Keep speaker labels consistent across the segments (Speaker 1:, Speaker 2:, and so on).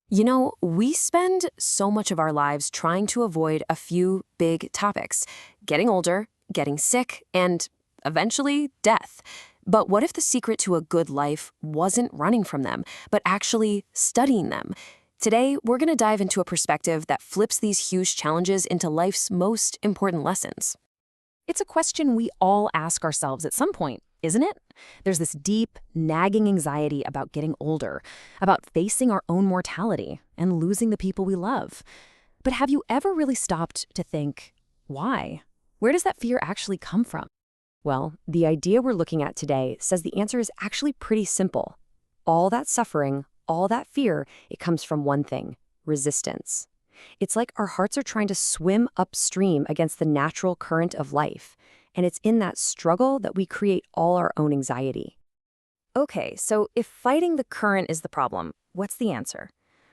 Speaker 1: We spend so much of our lives trying to avoid a few big topics: getting older, getting sick, and eventually death. But what if the secret to a good life wasn't running from them, but actually studying them? Today, we're going to dive into a perspective that flips these huge challenges into life's most important lessons.
Speaker 2: It's a question we all ask ourselves at some point, isn't it? There's this deep, nagging anxiety about getting older, about facing our own mortality and losing the people we love. But have you ever really stopped to think, why? Where does that fear actually come from? Well, the idea we're looking at today says the answer is actually pretty simple. All that suffering, all that fear, it comes from one thing: resistance. It's like our hearts are trying to swim upstream against the natural current of life, and it's in that struggle that we create all our own anxiety. Okay, so if fighting the current is the problem, what's the answer?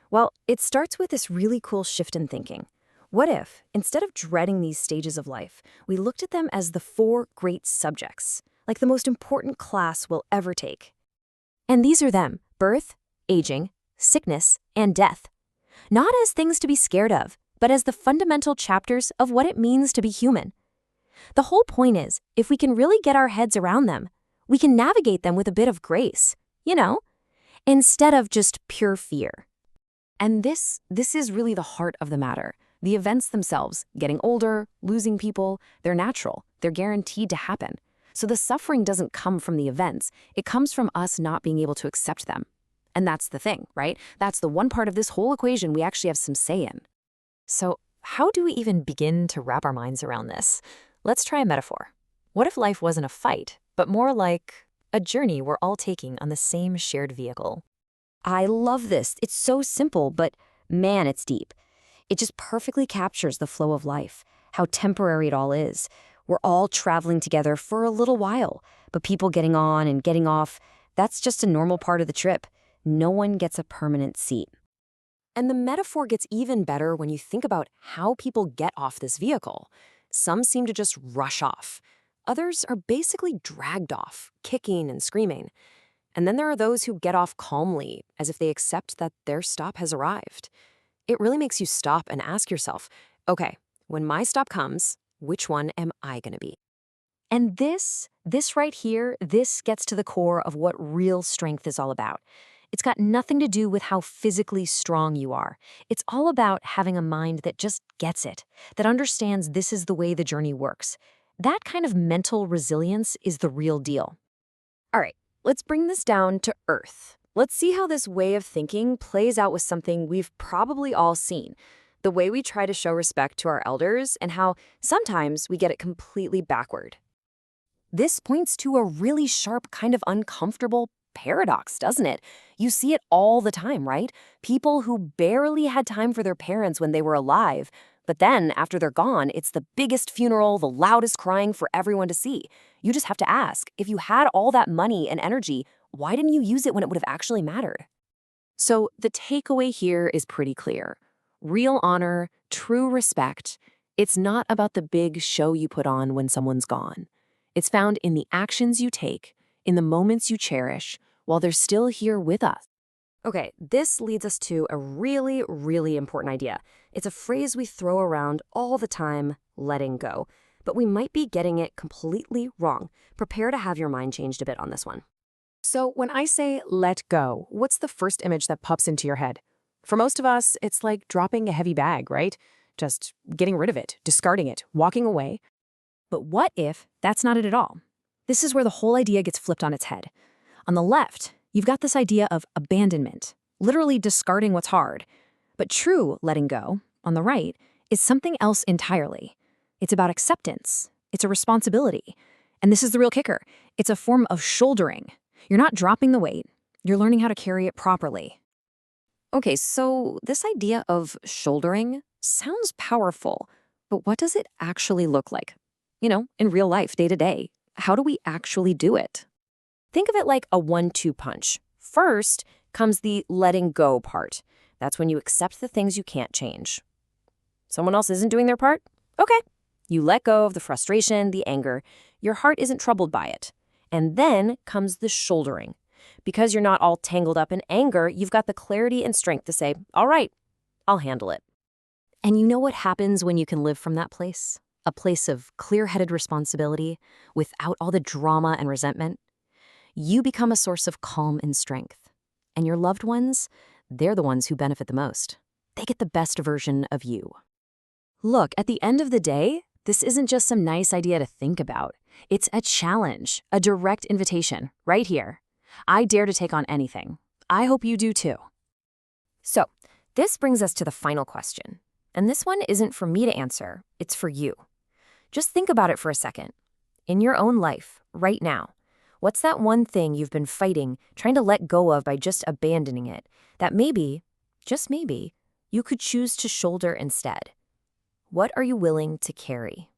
Speaker 2: Well, it starts with this really cool shift in thinking. What if, instead of dreading these stages of life, we looked at them as the four great subjects, like the most important class we'll ever take? And these are them: birth, aging, sickness, and death. Not as things to be scared of, but as the fundamental chapters of what it means to be human. The whole point is, if we can really get our heads around them, we can navigate them with a bit of grace, instead of just pure fear. And this is really the heart of the matter. The events themselves, getting older, losing people, they're natural. They're guaranteed to happen. So the suffering doesn't come from the events. It comes from us not being able to accept them. And that's the thing, right? That's the one part of this whole equation we actually have some say in. So how do we even begin to wrap our minds around this? Let's try a metaphor. What if life wasn't a fight, but more like a journey we're all taking on the same shared vehicle? I love this. It's so simple, but man, it's deep. It just perfectly captures the flow of life, how temporary it all is. We're all traveling together for a little while, but people getting on and getting off, that's just a normal part of the trip. No one gets a permanent seat. And the metaphor gets even better when you think about how people get off this vehicle. Some seem to just rush off. Others are basically dragged off, kicking and screaming. And then there are those who get off calmly, as if they accept that their stop has arrived. It really makes you stop and ask yourself, okay, when my stop comes, which one am I going to be? And this right here, this gets to the core of what real strength is all about. It's got nothing to do with how physically strong you are. It's all about having a mind that just gets it, that understands this is the way the journey works. That kind of mental resilience is the real deal. All right, let's bring this down to earth. Let's see how this way of thinking plays out with something we've probably all seen: the way we try to show respect to our elders and how sometimes we get it completely backward. This points to a really sharp, kind of uncomfortable paradox, doesn't it? You see it all the time, right? People who barely had time for their parents when they were alive, but then after they're gone, it's the biggest funeral, the loudest crying for everyone to see. You just have to ask, if you had all that money and energy, why didn't you use it when it would have actually mattered? So the takeaway here is pretty clear. Real honor, true respect, it's not about the big show you put on when someone's gone. It's found in the actions you take, in the moments you cherish, while they're still here with us. Okay, this leads us to a really, really important idea. It's a phrase we throw around all the time: letting go. But we might be getting it completely wrong. Prepare to have your mind changed a bit on this one. So when I say let go, what's the first image that pops into your head? For most of us, it's like dropping a heavy bag, right? Just getting rid of it, discarding it, walking away. But what if that's not it at all? This is where the whole idea gets flipped on its head. On the left, you've got this idea of abandonment, literally discarding what's hard. But true letting go, on the right, is something else entirely. It's about acceptance. It's a responsibility. And this is the real kicker. It's a form of shouldering. You're not dropping the weight. You're learning how to carry it properly. Okay, so this idea of shouldering sounds powerful, but what does it actually look like? In real life, day to day. How do we actually do it? Think of it like a 1-2 punch. First comes the letting go part. That's when you accept the things you can't change. Someone else isn't doing their part? Okay. You let go of the frustration, the anger. Your heart isn't troubled by it. And then comes the shouldering.
Speaker 1: Because you're not all tangled up in anger, you've got the clarity and strength to say, all right, I'll handle it.
Speaker 2: And you know what happens when you can live from that place? A place of clear-headed responsibility without all the drama and resentment? You become a source of calm and strength. And your loved ones, they're the ones who benefit the most. They get the best version of you. Look, at the end of the day, this isn't just some nice idea to think about. It's a challenge, a direct invitation, right here. I dare to take on anything. I hope you do too.
Speaker 1: So, this brings us to the final question. And this one isn't for me to answer, it's for you. Just think about it for a second. In your own life, right now, what's that one thing you've been fighting, trying to let go of by just abandoning it, that maybe, just maybe, you could choose to shoulder instead? What are you willing to carry?